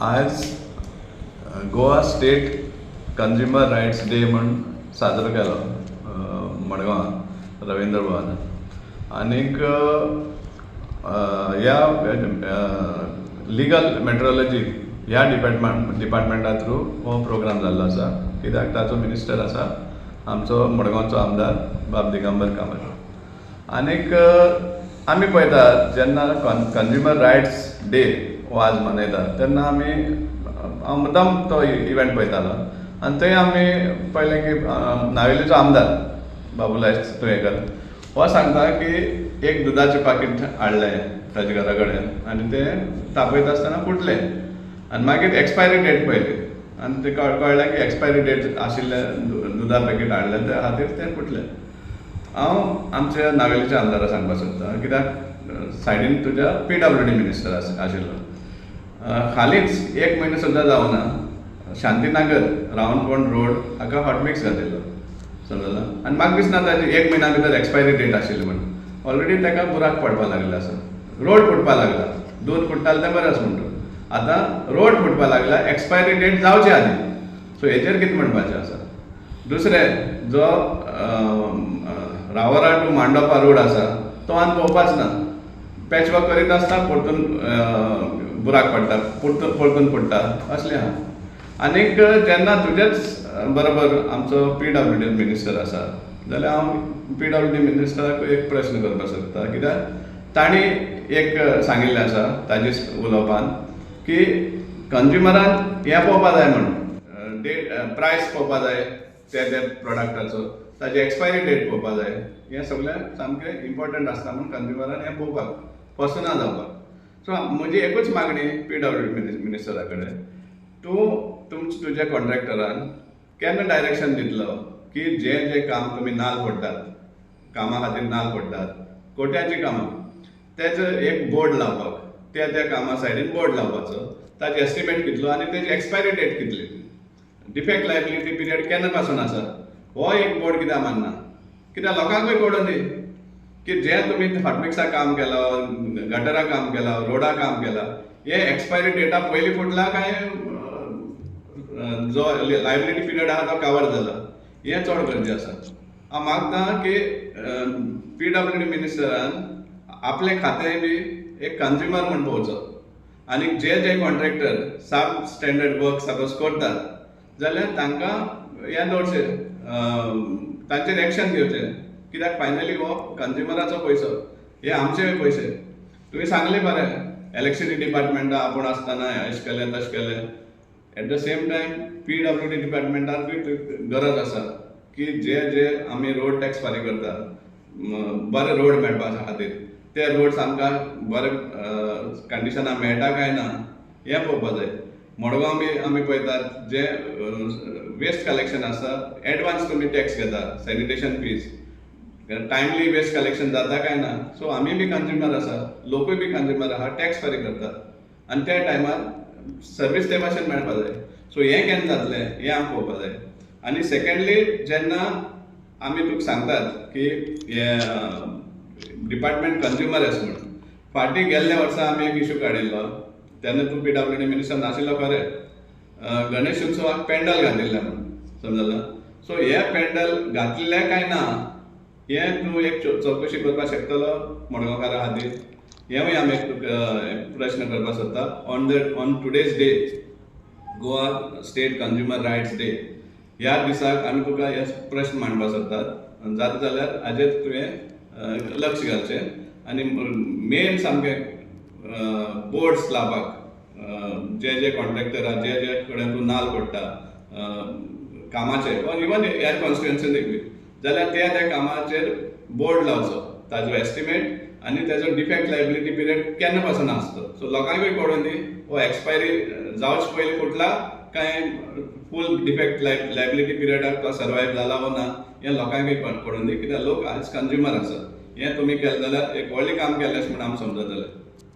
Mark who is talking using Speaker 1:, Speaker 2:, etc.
Speaker 1: आज Goa state consumer rights day म्हणून साजरो केलो मडगांवां रवींद्र भवनात. आनीक ह्या लिगल मेट्रोलॉजी ह्या डिपार्टमेंटा थ्रू हो प्रोग्राम जाल्लो आसा. कित्याक ताचो मिनिस्टर आसा आमचो मडगांवचो आमदार बाब दिगंबर कामत. आनीक आमी पळयतात जेन्ना कंज्युमर रायट्स डे हो आज मनयतात तेन्ना आमी हांव मुद्दाम तो इव्हेंट पळयतालो आनी थंय आमी पळयलें की नावेलीचो आमदार बाबुलाल तुयेकर हो सांगता की एक दुदाचें पाकीट हाडलें ताजे घरा कडेन आनी तें तापयता आसतना फुटलें आनी मागीर एक्सपायरी डेट पळयली आनी ते कळ्ळें की एक्सपायरी डेट आशिल्लें दुदा पॅकेट हाडलें त्या खातीर तें फुटलें. हांव आमच्या नावेलीच्या आमदाराक सांगपाक सोदतां कित्याक सायडीन तुज्या PWD मिनिस्टर आशिल्लो. हालींच एक म्हयनो सुद्दां जावना शांतीनगर रावनपंड रोड हाका हॉटमिक्स घातिल्लो समजलो आनी म्हाका दिसना ताजी एक म्हयन्या भितर एक्सपायरी डेट आशिल्ली म्हणून. ऑलरेडी ताका बुराक पडपाक लागलें आसा. रोड फुटपाक लागला. दूद फुट्टालें तें बरें आसा म्हणटून आतां रोड फुटपाक लागला एक्सपायरी डेट जावचे आदी. सो हेचेर कितें म्हणपाचें आसा. दुसरें जो रावरा टू मांडोपा रोड आसा तो आनी पळोवपाच ना. पॅचवर्क करीत आसता परतून बुराक पडटा परतून फुट्टा असलें आहा. आनीक जेन्ना तुजेच बरोबर आमचो PWD मिनिस्टर आसा जाल्यार हांव PWD मिनिस्टराक एक प्रश्न करपाक सोदता. कित्याक तांणी एक सांगिल्लें आसा ताजे उलोवपान की कंज्युमरान हें पळोवपाक जाय म्हणून डेट प्रायस पळोवपाक जाय त्या प्रोडक्टाचो ताजी एक्सपायरी डेट पळोवपाक जाय. हें सगळें सामकें इम्पॉर्टंट आसता म्हणून कंज्युमरान हें पळोवपाक फसना जावपाक. सो म्हजी एकूच मागणी PWD मिनिस्टरा कडेन तुज्या कॉन्ट्रॅक्टरान केन्ना डायरेक्शन दितलो की जें काम तुमी नाल फोडटात कामा खातीर नाल फोडटात कोट्याची कामां तेजो एक बोर्ड लावपाक त्या कामा सायडीन बोर्ड लावपाचो ताजे एस्टिमेट कितलो आनी तेजी एक्सपायरी डेट कितली डिफेक्ट लायबिलिटी पिरियड केन्ना पासून आसा हो एक बोर्ड कित्याक मानना. कित्याक लोकांकूय कळून दी की जें तुमी हॉटमिक्सा काम केला गटरा काम केला रोडा काम केला हे एक्सपायरी डेटा पयलीं फुटला काय जो लायबिलिटी पिरियड आहा तो कवर जाला हें चड गरजेचें आसा. हांव मागतां की PWD मिनिस्टरान आपलें खातें बी एक कंज्युमर म्हूण पळोवचो आनी जे कॉन्ट्रॅक्टर सब स्टँडर्ड वर्क सपोज करतात जाल्यार तांकां हें दवरचें तांचेर एक्शन घेवचें. कित्याक फायनली हो कंज्युमराचो पयसो हे आमचे पयशे. तुवें सांगलें बरें इलेक्ट्रिसिटी डिपार्टमेंटा आपूण आसतना अशें केलें तशें केलें. At the same time PWD डिपार्टमेंटाक बी गरज आसा की जे आमी रोड टॅक्स फारीक करता बरे रोड मेळपा खातीर ते रोड्स आमकां बरे कंडिशनां मेळटा काय ना हें पळोवपाक जाय. मडगांव बी आमी पळयतात जे वेस्ट कलेक्शन आसा एडवान्स तुमी टॅक्स घेता sanitation fees timely waste collection जाता काय ना. सो आमी बी कंज्युमर आसा लोकूय बी कंज्युमर आहा टॅक्स फारीक करतात आनी त्या टायमार सर्वीस ते भाशेन मेळपा जाय. सो हें केन्ना जातलें हें आमी पळोवपा जाय. आनी सेकंडली जेन्ना आमी तुका सांगतात की डिपार्टमेंट कंज्युमर एस म्हणून फाटीं गेल्ल्या वर्सा आमी एक इशू काडिल्लो तेन्ना तूं PWD मिनिस्टर नाशिल्लो खरें गणेश उत्सवाक पेंडल घातिल्लें म्हणून समजलें. सो हे पेंडल घातलें काय ना हें तूं एक चवकशी करपाक शकतलो मडगांवकारा खातीर. हेंवूय आमी एक प्रश्न करपाक सोदता. On today's day Goa state consumer rights day ह्या दिसाक आमी तुका हे प्रश्न मांडपाक सोदतात. जाता जाल्यार हाजेर तुवें लक्ष घालचें आनी मेन सामकें बोर्ड्स लावपाक जे कॉन्ट्रॅक्टर आहा जे कडेन तूं नाल फोडटा कामाचे इवन ह्या कॉन्स्टिट्युएन्सीक बी जाल्यार त्या कामाचेर बोर्ड लावचो ताजो एस्टिमेट आनी ताजो डिफेक्ट लायबिलिटी पिरियड केन्ना पासून आसता. सो लोकांकूय कळून दी हो एक्सपायरी जावचे पयलीं फुटला काय फूल डिफेक्ट लायबिलिटी पिरियडाक तो सर्वायव जाला वो ना हें लोकांकूय कळून दी. कित्याक लोक आज कंज्युमर आसा. हें तुमी केलें जाल्यार एक व्हडलें काम केलें अशें म्हूण आमी समजतलें.